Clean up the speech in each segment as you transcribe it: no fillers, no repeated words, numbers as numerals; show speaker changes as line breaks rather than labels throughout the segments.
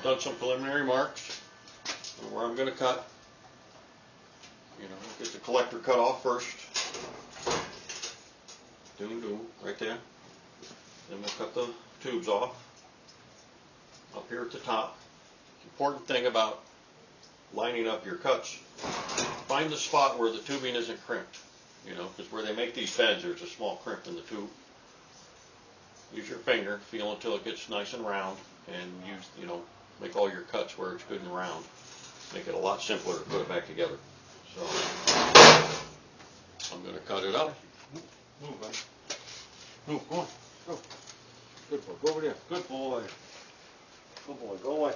done some preliminary marks on where I'm going to cut. Get the collector cut off first. Right there. Then we'll cut the tubes off up here at the top. The important thing about lining up your cuts, find the spot where the tubing isn't crimped. Because where they make these beds, there's a small crimp in the tube. Use your finger, feel until it gets nice and round, and make all your cuts where it's good and round. Make it a lot simpler to put it back together. So I'm going to cut it up.
Move, buddy. Move, go on. Go. Good boy. Go over there. Good boy. Good boy. Go away.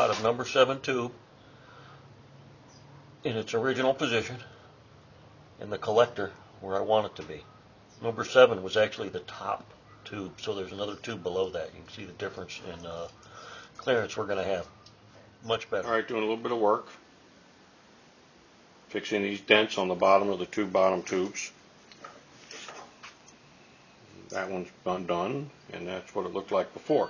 Of number 7 tube in its original position in the collector where I want it to be. Number 7 was actually the top tube, so there's another tube below that. You can see the difference in clearance we're going to have. Much better. Alright, doing a little bit of work. Fixing these dents on the bottom of the two bottom tubes. That one's done, and that's what it looked like before.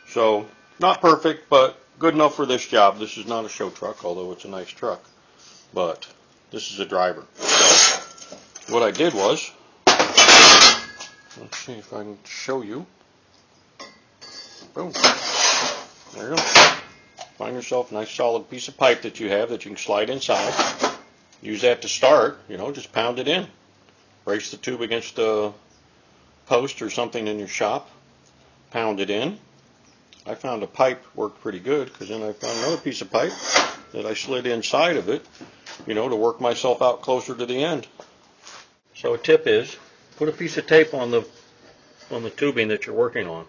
So, not perfect, but good enough for this job. This is not a show truck, although it's a nice truck. But this is a driver. So what I did was, let's see if I can show you. Boom. There you go. Find yourself a nice solid piece of pipe that you have that you can slide inside. Use that to start, just pound it in. Brace the tube against a post or something in your shop. Pound it in. I found a pipe worked pretty good, because then I found another piece of pipe that I slid inside of it, to work myself out closer to the end. So a tip is, put a piece of tape on the tubing that you're working on.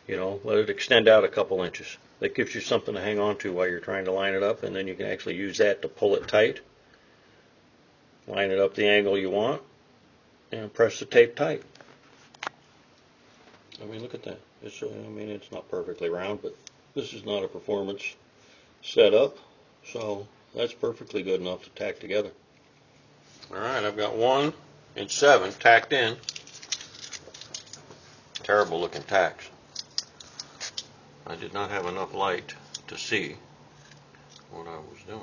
Let it extend out a couple inches. That gives you something to hang on to while you're trying to line it up, and then you can actually use that to pull it tight. Line it up the angle you want, and press the tape tight. Look at that. It's not perfectly round, but this is not a performance setup, so that's perfectly good enough to tack together. Alright, I've got 1 and 7 tacked in. Terrible looking tacks. I did not have enough light to see what I was doing.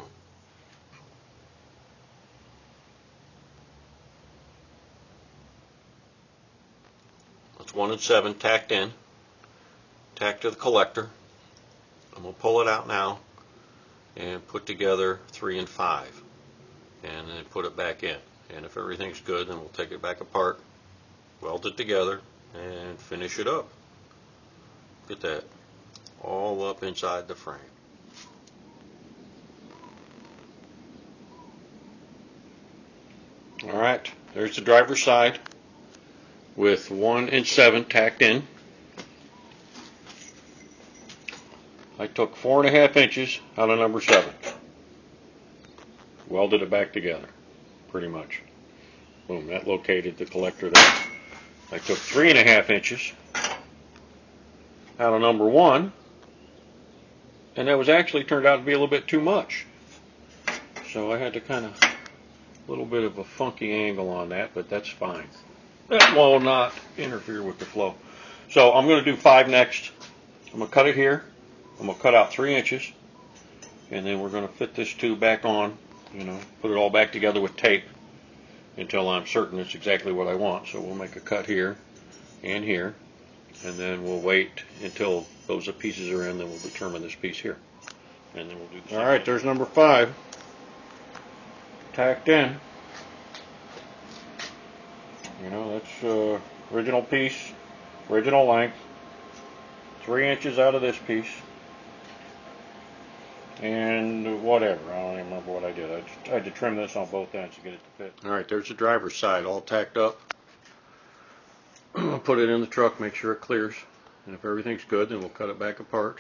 That's 1 and 7 tacked in. Tack to the collector. I'm going to pull it out now and put together 3 and 5 and then put it back in. And if everything's good, then we'll take it back apart, weld it together, and finish it up. Look at that. All up inside the frame. Alright, there's the driver's side with 1 and 7 tacked in. I took 4.5 inches out of number 7. Welded it back together, pretty much. Boom, that located the collector there. I took 3.5 inches out of number 1, and that was actually turned out to be a little bit too much. So I had to kind of, a little bit of a funky angle on that, but that's fine. That will not interfere with the flow. So I'm going to do 5 next. I'm going to cut it here. I'm going to cut out 3 inches, and then we're going to fit this tube back on you know, put it all back together with tape until I'm certain it's exactly what I want. So we'll make a cut here and here, and then we'll wait until those pieces are in, then we'll determine this piece here. And then we'll do the same. All right, there's number 5 tacked in. You know, that's original piece, original length, 3 inches out of this piece, and whatever, I don't even remember what I did. I had to trim this on both ends to get it to fit. Alright, there's the driver's side all tacked up. I'll put it in the truck, make sure it clears, and if everything's good, then we'll cut it back apart,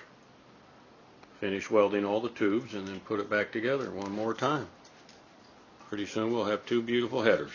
finish welding all the tubes, and then put it back together one more time. Pretty soon we'll have 2 beautiful headers.